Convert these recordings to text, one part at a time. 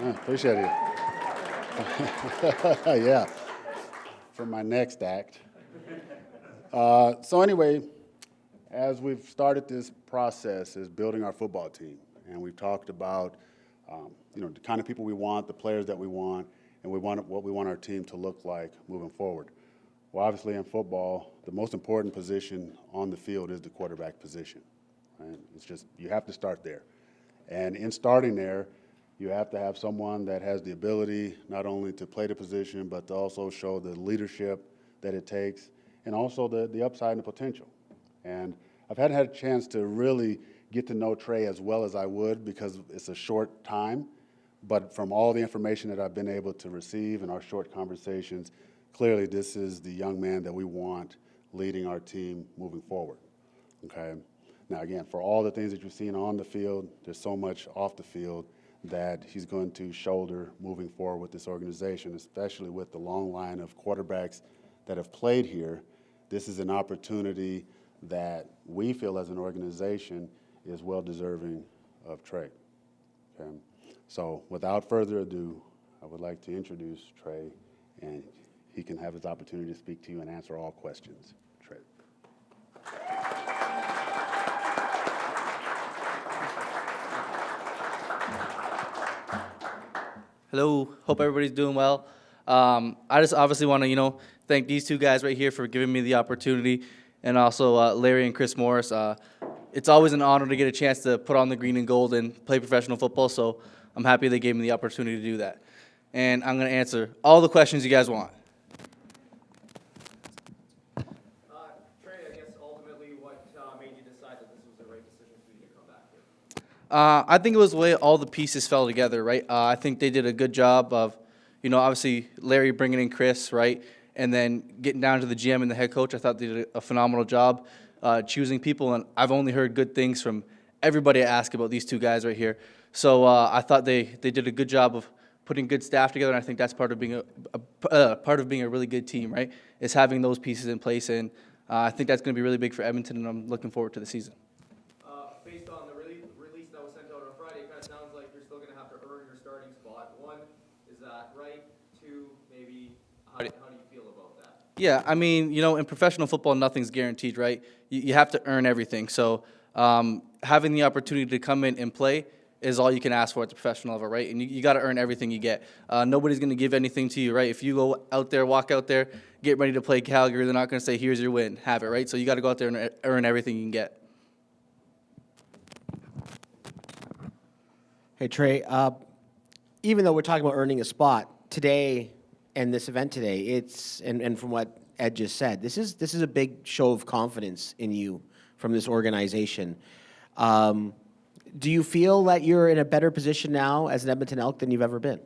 Appreciate it. Yeah, for my next act. So anyway, as we've started this process is building our football team, and we've talked about the kind of people we want, the players that we want, and what we want our team to look like moving forward. Well, obviously in football, the most important position on the field is the quarterback position. Right? It's just, you have to start there. And in starting there, you have to have someone that has the ability not only to play the position, but to also show the leadership that it takes, and also the upside and the potential. And I've hadn't had a chance to really get to know Trey as well as I would because it's a short time, but from all the information that I've been able to receive in our short conversations, clearly this is the young man that we want leading our team moving forward, okay? Now again, for all the things that you've seen on the field, there's so much off the field that he's going to shoulder moving forward with this organization, especially with the long line of quarterbacks that have played here. This is an opportunity that we feel as an organization is well deserving of Trey. Okay? So without further ado, I would like to introduce Trey, and he can have his opportunity to speak to you and answer all questions. Trey. Hello, hope everybody's doing well. I just obviously want to, thank these two guys right here for giving me the opportunity, and also Larry and Chris Morris. It's always an honor to get a chance to put on the green and gold and play professional football, so I'm happy they gave me the opportunity to do that. And I'm going to answer all the questions you guys want. Trey, I guess ultimately what made you decide that this was the right decision for you to come back here? I think it was the way all the pieces fell together, right? I think they did a good job of, obviously Larry bringing in Chris, right? And then getting down to the GM and the head coach. I thought they did a phenomenal job choosing people, and I've only heard good things from everybody I ask about these two guys right here. So I thought they did a good job of putting good staff together, and I think that's part of being a really good team, right? Is having those pieces in place, and I think that's going to be really big for Edmonton, and I'm looking forward to the season. Based on the release that was sent out on Friday, it kind of sounds like you're still going to have to earn your starting spot. One, is that right? Two, maybe how do you feel about that? Yeah, I mean, in professional football, nothing's guaranteed, right? You have to earn everything. So having the opportunity to come in and play is all you can ask for at the professional level, right? And you got to earn everything you get. Nobody's going to give anything to you, right? If you go out there, walk out there, get ready to play Calgary, they're not going to say, here's your win, have it, right? So you got to go out there and earn everything you can get. Hey, Trey, even though we're talking about earning a spot, today and this event today, and from what Ed just said, this is a big show of confidence in you from this organization. Do you feel that you're in a better position now as an Edmonton Elk than you've ever been?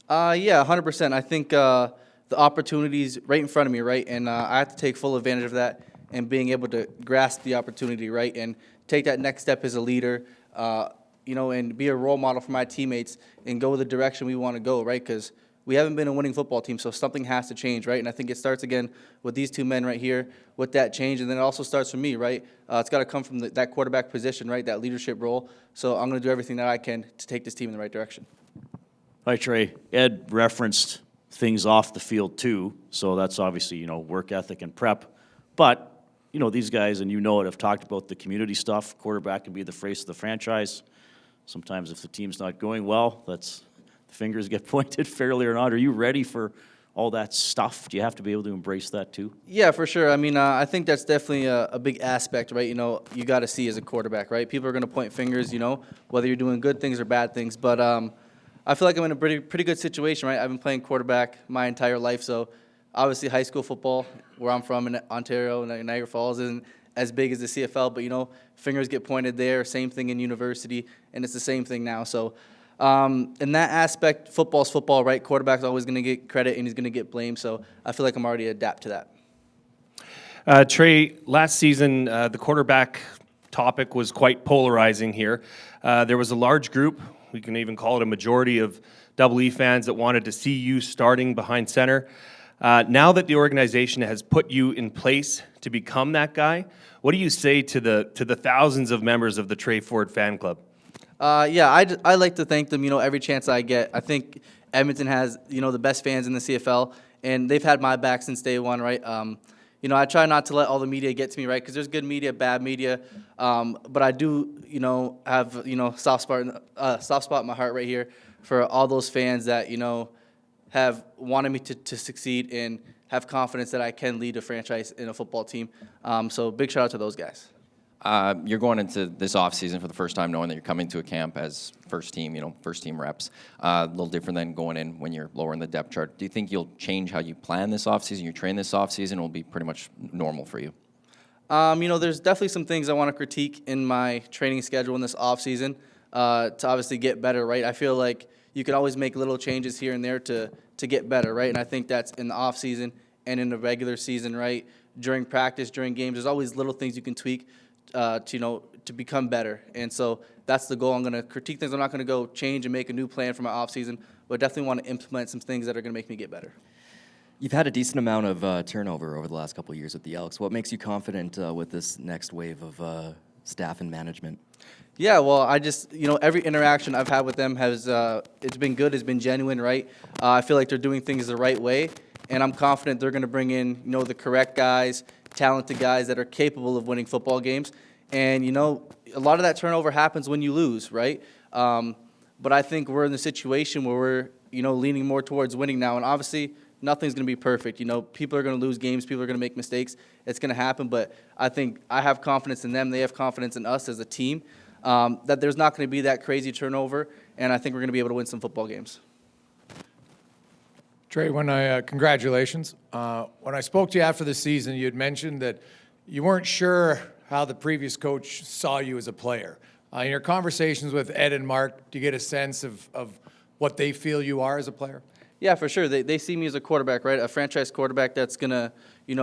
Yeah, 100%. I think the opportunity's right in front of me, right? And I have to take full advantage of that and being able to grasp the opportunity, right? And take that next step as a leader, and be a role model for my teammates and go the direction we want to go, right? Because we haven't been a winning football team, so something has to change, right? And I think it starts again with these two men right here with that change, and then it also starts from me, right? It's got to come from that quarterback position, right, that leadership role. So I'm going to do everything that I can to take this team in the right direction. Hi, Trey. Ed referenced things off the field, too, so that's obviously, work ethic and prep. But, these guys, and it, have talked about the community stuff. Quarterback can be the face of the franchise. Sometimes if the team's not going well, the fingers get pointed fairly or not. Are you ready for all that stuff? Do you have to be able to embrace that too? Yeah, for sure. I mean, I think that's definitely a big aspect, right? You got to see as a quarterback, right? People are going to point fingers, whether you're doing good things or bad things. But I feel like I'm in a pretty good situation, right? I've been playing quarterback my entire life, so obviously high school football, where I'm from in Ontario, Niagara Falls, isn't as big as the CFL, but fingers get pointed there. Same thing in university, and it's the same thing now. So in that aspect, football's football, right? Quarterback's always going to get credit, and he's going to get blamed. So I feel like I'm already adapt to that. Trey, last season the quarterback topic was quite polarizing here. There was a large group, we can even call it a majority of Double E fans that wanted to see you starting behind center. Now that the organization has put you in place to become that guy, what do you say to the thousands of members of the Tre Ford fan club? Yeah, I like to thank them, every chance I get. I think Edmonton has, the best fans in the CFL, and they've had my back since day one, right? I try not to let all the media get to me, right? Because there's good media, bad media, but I do, have, soft spot in my heart right here for all those fans that, have wanted me to succeed and have confidence that I can lead a franchise in a football team. So big shout out to those guys. You're going into this offseason for the first time knowing that you're coming to a camp as first team reps. A little different than going in when you're lower in the depth chart. Do you think you'll change how you plan this offseason, you train this offseason, it will be pretty much normal for you? There's definitely some things I want to critique in my training schedule in this offseason to obviously get better, right? I feel like you can always make little changes here and there to get better, right? And I think that's in the offseason and in the regular season, right? During practice, during games, there's always little things you can tweak to become better. And so that's the goal. I'm going to critique things. I'm not going to go change and make a new plan for my offseason, but definitely want to implement some things that are going to make me get better. You've had a decent amount of turnover over the last couple of years with the Elks. What makes you confident with this next wave of staff and management? Yeah, well, I just, every interaction I've had with them has, it's been good, it's been genuine, right? I feel like they're doing things the right way, and I'm confident they're going to bring in, the correct guys, talented guys that are capable of winning football games. And, a lot of that turnover happens when you lose, right? But I think we're in the situation where we're, leaning more towards winning now. And obviously, nothing's going to be perfect. People are going to lose games. People are going to make mistakes. It's going to happen. But I think I have confidence in them. They have confidence in us as a team that there's not going to be that crazy turnover. And I think we're going to be able to win some football games. Trey, congratulations. When I spoke to you after the season, you had mentioned that you weren't sure how the previous coach saw you as a player. In your conversations with Ed and Mark, do you get a sense of what they feel you are as a player? Yeah, for sure. They see me as a quarterback, right? A franchise quarterback that's going to,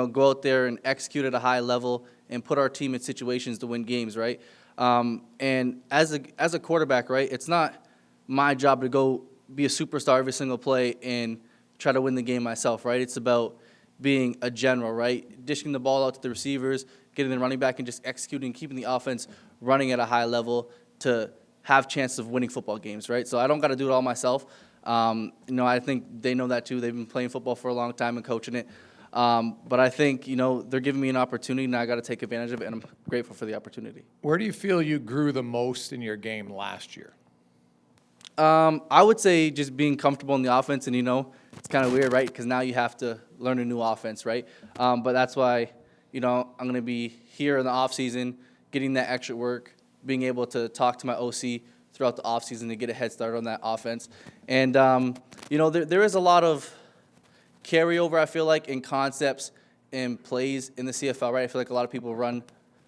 go out there and execute at a high level and put our team in situations to win games, right? And as a quarterback, right, it's not my job to go be a superstar every single play and try to win the game myself, right? It's about being a general, right? Dishing the ball out to the receivers, getting the running back and just executing, keeping the offense running at a high level to have chances of winning football games, right? So I don't got to do it all myself. I think they know that too. They've been playing football for a long time and coaching it. But I think, they're giving me an opportunity and I got to take advantage of it, and I'm grateful for the opportunity. Where do you feel you grew the most in your game last year? I would say just being comfortable in the offense, and it's kind of weird, right? Because now you have to learn a new offense, right? But that's why, I'm going to be here in the off season, getting that extra work, being able to talk to my OC throughout the off season to get a head start on that offense. And there is a lot of carryover, I feel like, in concepts and plays in the CFL, right? I feel like a lot of people run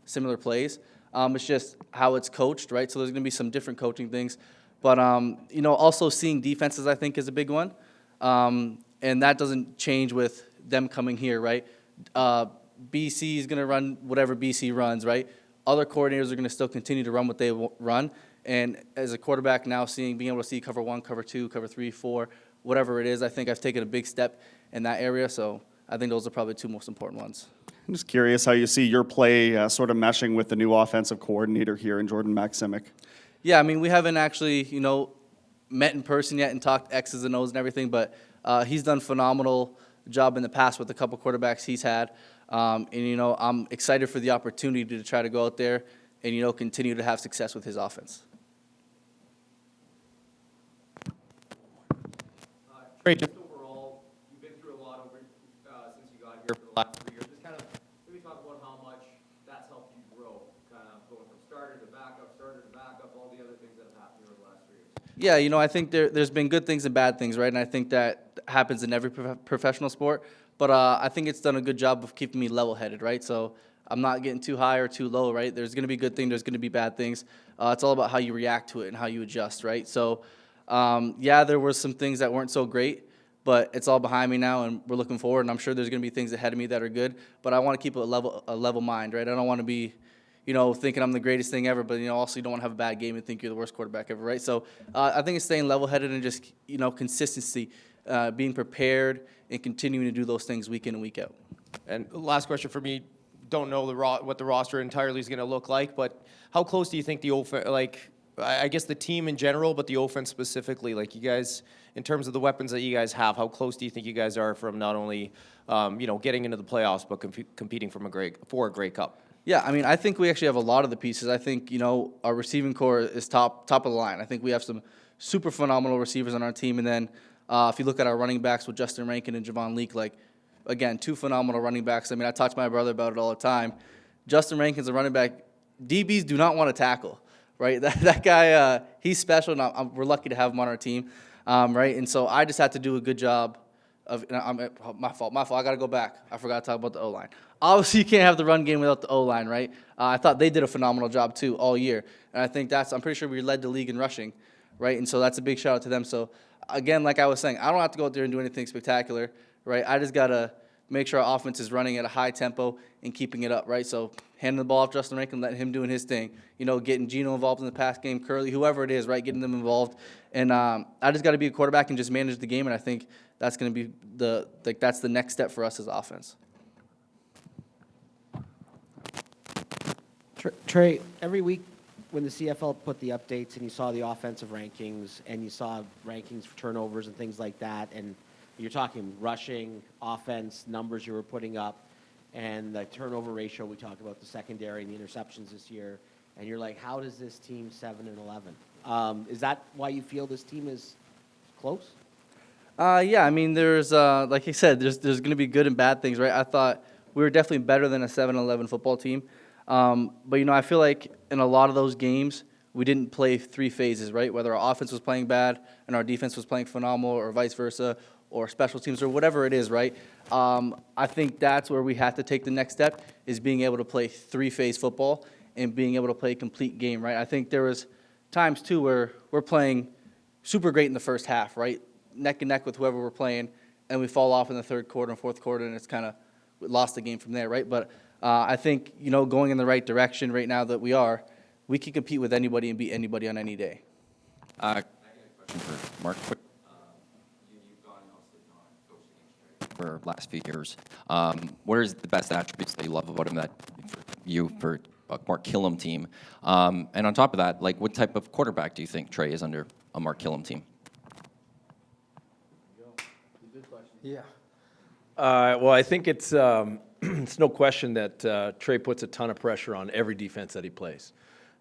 similar plays. It's just how it's coached, right? So there's going to be some different coaching things. But, also seeing defenses, I think, is a big one. And that doesn't change with them coming here, right? BC is going to run whatever BC runs, right? Other coordinators are going to still continue to run what they run. And as a quarterback now, being able to see cover 1, cover 2, cover 3, 4, whatever it is, I think I've taken a big step in that area. So I think those are probably 2 most important ones. I'm just curious how you see your play sort of meshing with the new offensive coordinator here in Jordan Maksimic. Yeah, I mean, we haven't actually, met in person yet and talked X's and O's and everything, but he's done a phenomenal job in the past with a couple quarterbacks he's had. I'm excited for the opportunity to try to go out there and, continue to have success with his offense. Trey, just overall, you've been through a lot over since you got here for the last 3 years. Just kind of maybe talk about how much that's helped you grow, kind of going from starter to backup, all the other things that have happened over the last 3 years. Yeah, I think there's been good things and bad things, right? And I think that happens in every professional sport. But I think it's done a good job of keeping me level-headed, right? So I'm not getting too high or too low, right? There's going to be good things, there's going to be bad things. It's all about how you react to it and how you adjust, right? So, there were some things that weren't so great, but it's all behind me now, and we're looking forward. And I'm sure there's going to be things ahead of me that are good. But I want to keep a level mind, right? I don't want to be, thinking I'm the greatest thing ever, but also you don't want to have a bad game and think you're the worst quarterback ever, right? So I think it's staying level-headed and just consistency, being prepared and continuing to do those things week in and week out. And last question for me, don't know what the roster entirely is going to look like, but how close do you think I guess the team in general, but the offense specifically, like you guys, in terms of the weapons that you guys have, how close do you think you guys are from not only, getting into the playoffs, but competing for a Grey Cup? Yeah, I mean, I think we actually have a lot of the pieces. I think, our receiving core is top of the line. I think we have some super phenomenal receivers on our team. And then if you look at our running backs with Justin Rankin and Javon Leake, like, again, two phenomenal running backs. I mean, I talk to my brother about it all the time. Justin Rankin's a running back. DBs do not want to tackle, right? That guy, he's special, and we're lucky to have him on our team, right? And so I just had to do a good job of my fault. I got to go back. I forgot to talk about the O-line. Obviously, you can't have the run game without the O-line, right? I thought they did a phenomenal job, too, all year. And I think I'm pretty sure we led the league in rushing, right? And so that's a big shout-out to them. So, again, like I was saying, I don't have to go out there and do anything spectacular, right? I just got to make sure our offense is running at a high tempo and keeping it up, right? So handing the ball off Justin Rankin, letting him doing his thing, getting Gino involved in the pass game, Curly, whoever it is, right, getting them involved. And I just got to be a quarterback and just manage the game, and I think that's going to be that's the next step for us as offense. Trey, every week when the CFL put the updates and you saw the offensive rankings and you saw rankings for turnovers and things like that, and you're talking rushing, offense, numbers you were putting up, and the turnover ratio, we talked about the secondary and the interceptions this year, and you're like, how does this team 7-11? Is that why you feel this team is close? Yeah, I mean, there's, like you said, there's going to be good and bad things, right? I thought we were definitely better than a 7-11 football team. But, I feel like in a lot of those games, we didn't play three phases, right? Whether our offense was playing bad and our defense was playing phenomenal or vice versa, or special teams or whatever it is, right? I think that's where we have to take the next step is being able to play three-phase football and being able to play a complete game, right? I think there was times, too, where we're playing super great in the first half, right? Neck and neck with whoever we're playing, and we fall off in the third quarter and fourth quarter, and it's kind of lost the game from there, right? But I think, going in the right direction right now that we can compete with anybody and beat anybody on any day. I got a question for Mark. You've gone obviously on coaching against Trey for the last few years. What is the best attributes that you love about him that for Mark Kilam team? And on top of that, like what type of quarterback do you think Trey is under a Mark Kilam team? Yeah. Well, I think it's it's no question that Trey puts a ton of pressure on every defense that he plays.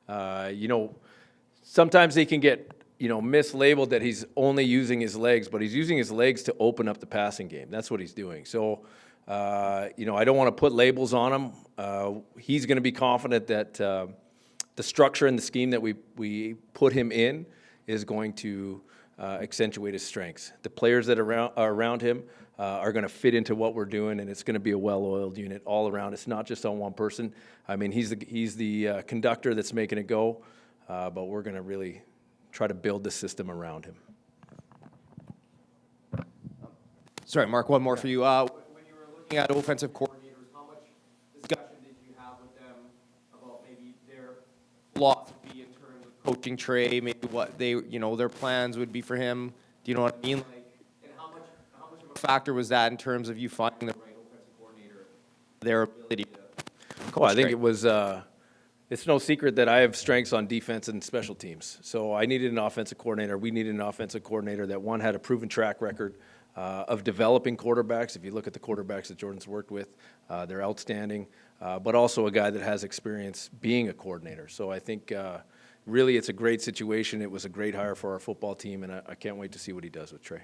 Sometimes they can get mislabeled that he's only using his legs, but he's using his legs to open up the passing game. That's what he's doing. So, I don't want to put labels on him. He's going to be confident that the structure and the scheme that we put him in is going to accentuate his strengths. The players that are around him are going to fit into what we're doing, and it's going to be a well-oiled unit all around. It's not just on one person. I mean, he's the conductor that's making it go, but we're going to really try to build the system around him. Sorry, Mark, one more for you. When you were looking at offensive coordinators, how much discussion did you have with them about maybe their philosophy in terms of coaching Trey, maybe what their plans would be for him? Do you know what I mean? And how much of a factor was that in terms of you finding the right offensive coordinator, their ability to coach I think Trey? it was. It's no secret that I have strengths on defense and special teams. So I needed an offensive coordinator. We needed an offensive coordinator that, one, had a proven track record of developing quarterbacks. If you look at the quarterbacks that Jordan's worked with, they're outstanding, but also a guy that has experience being a coordinator. So I think really it's a great situation. It was a great hire for our football team, and I can't wait to see what he does with Trey.